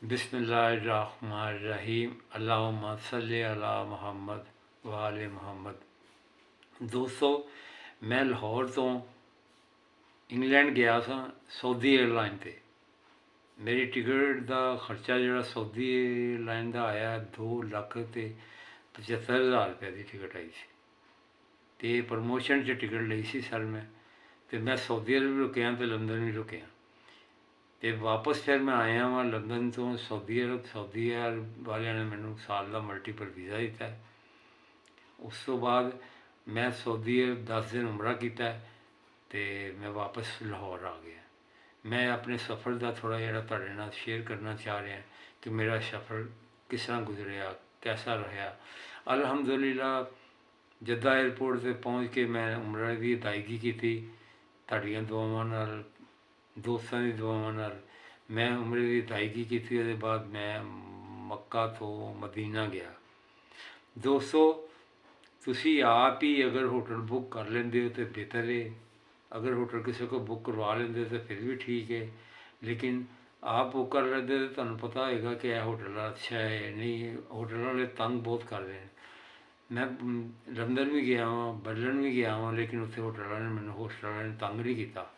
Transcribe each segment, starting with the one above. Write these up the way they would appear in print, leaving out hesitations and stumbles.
बिस्मिल्लाहिर्रहमानिर्रहीम अल्लाहुम्मा सल्ली अला मुहम्मद व आले मुहम्मद। दोस्तों, मैं लाहौर तो इंग्लैंड गया था सऊदी एयरलाइन ते। मेरी टिकट का खर्चा जो सऊदी एयरलाइन का आया 2,75,000 रुपये की टिकट आई सी। तो प्रमोशन च टिकट ली सी सर मैं सऊदी अरब भी रुकिया तो लंदन भी रुकिया। तो वापस फिर मैं आया वहाँ लंदन तो सऊदी अरब वाले ने मैनू साल का मल्टीपल वीज़ा दिता है। उस तो बाद मैं सऊदी अरब 10 दिन उमरा किया तो मैं वापस लाहौर आ गया। मैं अपने सफ़र का थोड़ा जरा तुहाडे नाल शेयर करना चाह रहा कि मेरा सफ़र किस तरह गुजरिया, कैसा रहा। अल्हम्दुलिल्लाह जद्दा एयरपोर्ट से पहुँच के मैं उमरा की अदायगी की, तुहाडियां दुआवां नाल दोस्तों की दुआवां नाल मैं उमरे की अदायगी की। उसके बाद मैं मक्का तो मदीना गया। दोस्तों, तुसी आप ही अगर होटल बुक कर लेंदे हो तो बेहतर है। अगर होटल किसी को बुक करवा लेंदे तो फिर भी ठीक है, लेकिन आप बुक कर लेंदे तो तुहानूं पता होएगा कि यह होटल अच्छा है नहीं। होटल वाले तंग बहुत कर रहे हैं। मैं लंदन भी गया वहाँ, बर्लिन भी गया वहाँ, लेकिन उत्थे होटल वाले ने मैनूं होटल वाले ने तंग नहीं किया।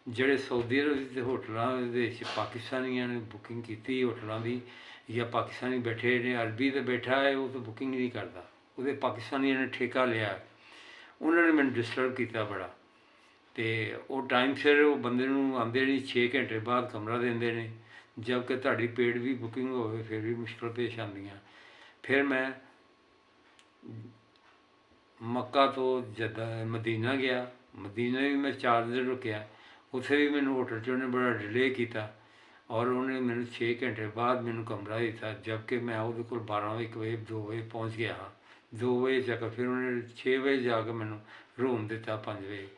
ਜਿਹੜੇ सऊदी अरब के होटलों के पाकिस्तानियों ने बुकिंग की होटलों की, या पाकिस्तानी बैठे ने, अरबी तो बैठा है वो तो बुकिंग नहीं करता, वो पाकिस्तानियों ने ठेका लिया। उन्होंने मैंने डिस्टर्ब किया बड़ा। तो वो टाइम सिर वो बंदे आते नहीं, 6 घंटे बाद कमरा देंगे ने, जबकि तुहाडी पेड भी बुकिंग हो फिर भी मुश्किल पेश आंदियां। फिर मैं मक्का तो जद्दा मदीना गया। मदीना भी मैं 4 दिन रुकिया। उत्थे भी मैंने होटल च उन्हें बड़ा डिले किया और उन्हें मैंने 6 घंटे बाद मैंने कमरा दिता, जबकि मैं वो को 12 1 बजे 2 बजे पहुँच गया हाँ। 2 बजे तक फिर उन्हें 6 बजे जाके मैंने रूम दिता 5 बजे।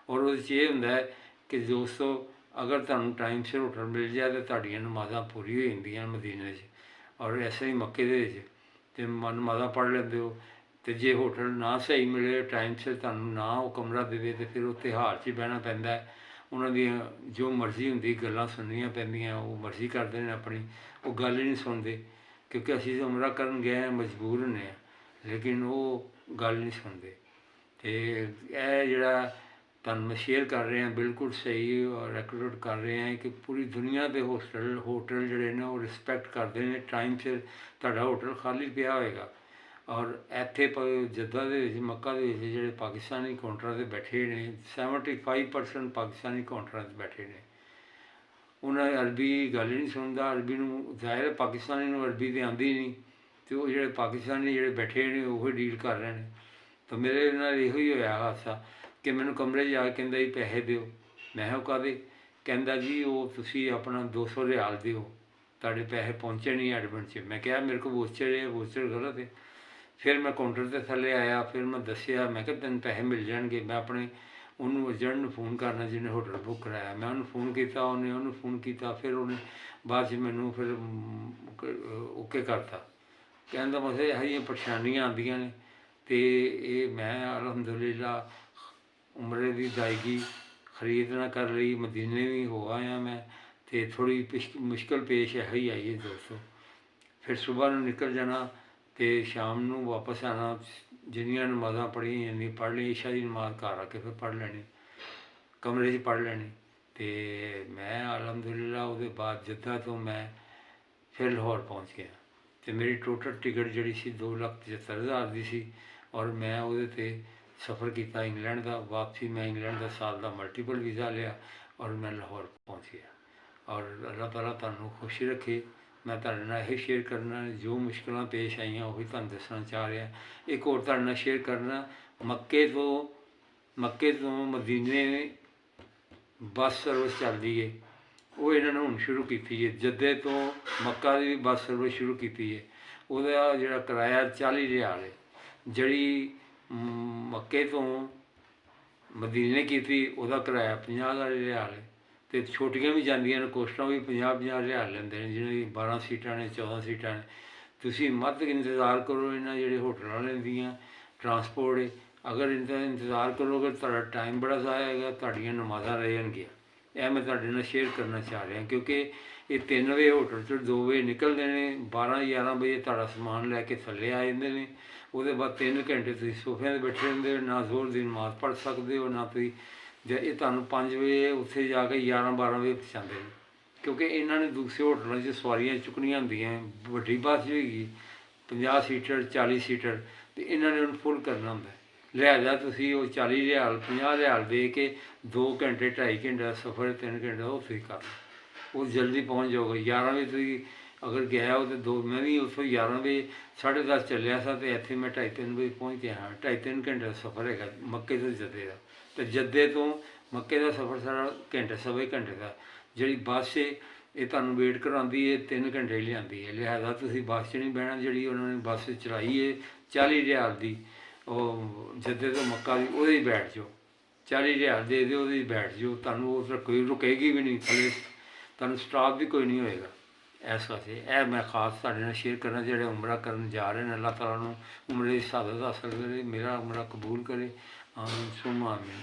और वो ये होंदा है कि दोस्तों, अगर तुहानूं टाइम सिर होटल मिल जाए तो तुहाडियां नमाज़ां पूरी हो जांदियां मदीने च, और ऐसे ही मक्के दे विच ते नमाज़ां पढ़ लेंदे हो। तो जे होटल ना सही मिले टाइम सिर तुहानूं ना वो कमरा देवे तो फिर उत्थे हाल च ही बहना पैंदा है। उन्हों दी जो मर्जी होंदी गल्लां सुननियां पैंदियां, वो मर्जी करते हैं अपनी, वो गल ही नहीं सुनते, क्योंकि असीं उमरा करन गए हैं मजबूर होंगे हैं, लेकिन वो गल नहीं सुनते। तो यह जिहड़ा तुहानूं मैं शेयर कर रहे हैं बिल्कुल सही और एक्यूरेट कर रहे हैं कि पूरी दुनिया के होटल जिहड़े ने वो रिस्पैक्ट करते हैं। टाइम सिर तुहाडा होटल खाली पिया होएगा। और इत्थे जद्दा दे विच मक्का दे विच जिहड़े पाकिस्तानी काउंटरां ते बैठे ने, 75% पाकिस्तानी काउंटरां ते बैठे ने। उन्हें अरबी गल ही नहीं सुनता। अरबी जाहिर है पाकिस्तानी नूं अरबी तो आंदी नहीं, तो वो जिहड़े पाकिस्तानी जिहड़े बैठे ने वो डील कर रहे हैं। तो मेरे नाल इहो ही होया हादसा कि मैनूं कमरे जा के कहंदा जी पैसे दिओ। मैं किहा काहदे? कहंदा जी वो तुसीं अपना 200 रियाल दिओ, तुहाडे पैसे पहुँचे नहीं एडमिट च। मैं कहा मेरे को वोचर है, वोचर गलत है। फिर मैं काउंटर के थले आया, फिर मैं दसिया, मैं तेन पैसे मिल जाएंगे। मैं अपने उन्होंने एजेंट फोन करना जिन्हें होटल बुक कराया, मैं उन्होंने फोन किया, उन्हें उन्होंने फोन किया, फिर उन्हें बाद मैनू फिर ओके करता। कहने का मतलब यह जी परेशानियां आंदियां ने। तो ये मैं अलहमदुलिल्लाह उमरे की अदायगी खरीद ना कर ली, मदीने भी हो आया मैं। तो थोड़ी मुश्किल पेश है ही आई है दोस्तों। फिर सुबह निकल जाना तो शाम को वापस आना, जिन्नियां नमाज़ां पढ़ियां जांदियां पढ़ ली, ईशा की नमाज़ घर आके फिर पढ़ लैनी, कमरे च पढ़ लैनी। तो मैं अलहमदुलिल्लाह उसके बाद जद्दा तो मैं फिर लाहौर पहुँच गया। तो मेरी टोटल टिकट जी सी 2,75,000 की सी, और मैं वो सफ़र किया इंग्लैंड का। वापसी मैं इंग्लैंड का साल का मल्टीपल वीज़ा लिया और मैं लाहौर पहुँच गया। और अल्लाह ताला तुहानूं खुश रखे। मैं तुहाडे नाल यही शेयर करना, जो मुश्किलां पेश आईयां वही तुहानूं दसना चाह रहा। एक होर तुहाडे नाल शेयर करना, मक्के तो मदीने बस सर्विस चलती है, वो इन्होंने हुण शुरू की है। जद्दे तो मक्का की भी बस सर्विस शुरू की है। वह जो किराया 40 रियाल है। जी मक्के तो मदीने की थी वह किराया 50 रियाल है। तो छोटियां भी जांदियां ने, कोस्टां भी 50-50 रियाल लेंदे ने, जिन्हें 12 सीटां ने 14 सीटां ने। तुसीं मत इंतज़ार करो इन्हां जिहड़े होटल वालें दियां ट्रांसपोर्ट है। अगर इनका इंतज़ार करोगे तो टाइम बड़ा ज़ाया होगा, तुहाडियां नमाज़ां रह जाणगियां। यह मैं तुहाडे नाल शेयर करना चाह रहा, क्योंकि ਇਹ 3 ਵਜੇ ਹੋਟਲ 'ਚੋਂ 2 ਵਜੇ ਨਿਕਲਦੇ ਨੇ, 12-11 ਵਜੇ ਤੁਹਾਡਾ ਸਮਾਨ ਲੈ ਕੇ ਥੱਲੇ ਆ ਜਾਂਦੇ ਨੇ। ਉਹਦੇ ਬਾਅਦ 3 ਘੰਟੇ ਤੁਸੀਂ ਸੋਫਿਆਂ 'ਤੇ ਬੈਠੇ ਰਹਿੰਦੇ ਹੋ, ਨਾ ਜ਼ੋਰ ਦੀ ਨਮਾਜ਼ ਪੜ੍ਹ ਸਕਦੇ ਹੋ, ਨਾ ਤੁਸੀਂ ਇਹ ਤੁਹਾਨੂੰ 5 ਵਜੇ ਉੱਥੇ ਜਾ ਕੇ 11-12 ਵਜੇ ਪਹੁੰਚਾਉਂਦੇ ਨੇ, ਕਿਉਂਕਿ ਇਹਨਾਂ ਨੇ ਦੂਸਰੇ ਹੋਟਲਾਂ 'ਚ ਸਵਾਰੀਆਂ ਚੁੱਕਣੀਆਂ ਹੁੰਦੀਆਂ। ਵੱਡੀ ਬੱਸ ਹੋਏਗੀ 50 ਸੀਟਰ 40 ਸੀਟਰ, ਅਤੇ ਇਹਨਾਂ ਨੇ ਉਹਨੂੰ ਫੁੱਲ ਕਰਨਾ ਹੁੰਦਾ। ਲਿਹਾਜ਼ਾ ਤੁਸੀਂ ਉਹ 40 ਰਿਆਲ 50 ਰਿਆਲ ਦੇ ਕੇ 2 ਘੰਟੇ 2.5 ਘੰਟੇ ਦਾ ਸਫ਼ਰ 3 ਘੰਟੇ ਦਾ ਉਹ ਤੁਸੀਂ ਕਰ ਲਓ, ਉਹ ਜਲਦੀ ਪਹੁੰਚ ਜਾਓਗੇ। 11 ਵਜੇ ਤੁਸੀਂ ਅਗਰ ਗਿਆ ਹੋ ਤਾਂ ਮੈਂ ਵੀ ਉੱਥੋਂ 11 ਵਜੇ 10:30 ਚੱਲਿਆ ਸਾਂ, ਅਤੇ ਇੱਥੇ ਮੈਂ 2:30-3 ਵਜੇ ਪਹੁੰਚ ਕੇ ਆਇਆ। 2.5-3 ਘੰਟੇ ਦਾ ਸਫ਼ਰ ਹੈਗਾ ਮੱਕੇ ਤੋਂ ਜੱਦੇ ਦਾ, ਅਤੇ ਜੱਦੇ ਤੋਂ ਮੱਕੇ ਦਾ ਸਫ਼ਰ ਸਾਰਾ ਘੰਟੇ ਸਵਾ ਘੰਟੇ ਦਾ। ਜਿਹੜੀ ਬੱਸ ਹੈ ਇਹ ਤੁਹਾਨੂੰ ਵੇਟ ਕਰਾਉਂਦੀ ਹੈ, 3 ਘੰਟੇ ਲਿਆਉਂਦੀ ਹੈ। ਲਿਹਾਜ਼ਾ ਤੁਸੀਂ ਬੱਸ 'ਚ ਨਹੀਂ ਬਹਿਣਾ। ਜਿਹੜੀ ਉਹਨਾਂ ਨੇ ਬੱਸ ਚਲਾਈ ਹੈ 40 ਰਿਆਲ ਦੀ, ਉਹ ਜੱਦੇ ਤੋਂ ਮੱਕਾ ਦੀ, ਉਹਦੇ 'ਚ ਬੈਠ ਜਾਓ। 40 ਰਿਆਲ ਦੇ ਦਿਓ, ਉਹਦੇ 'ਚ ਬੈਠ ਜਾਓ। ਤੁਹਾਨੂੰ ਉਹ ਕੋਈ ਰੁਕੇਗੀ ਵੀ ਨਹੀਂ ਥੱਲੇ, ਤੁਹਾਨੂੰ ਸਟਾਪ ਵੀ ਕੋਈ ਨਹੀਂ ਹੋਏਗਾ। ਇਸ ਵਾਸਤੇ ਇਹ ਮੈਂ ਖਾਸ ਤੁਹਾਡੇ ਨਾਲ ਸ਼ੇਅਰ ਕਰਨਾ, ਜਿਹੜੇ ਉਮਰਾ ਕਰਨ ਜਾ ਰਹੇ ਨੇ, ਅੱਲਾਹ ਤਾਲਾ ਨੂੰ ਉਮਰੇ ਦੀ ਸਾਦਤ ਹਾਸਲ ਕਰੇ, ਮੇਰਾ ਉਮਰਾ ਕਬੂਲ ਕਰੇ। ਆਮੀਨ ਸੁਮਾ ਆਮੀਨ।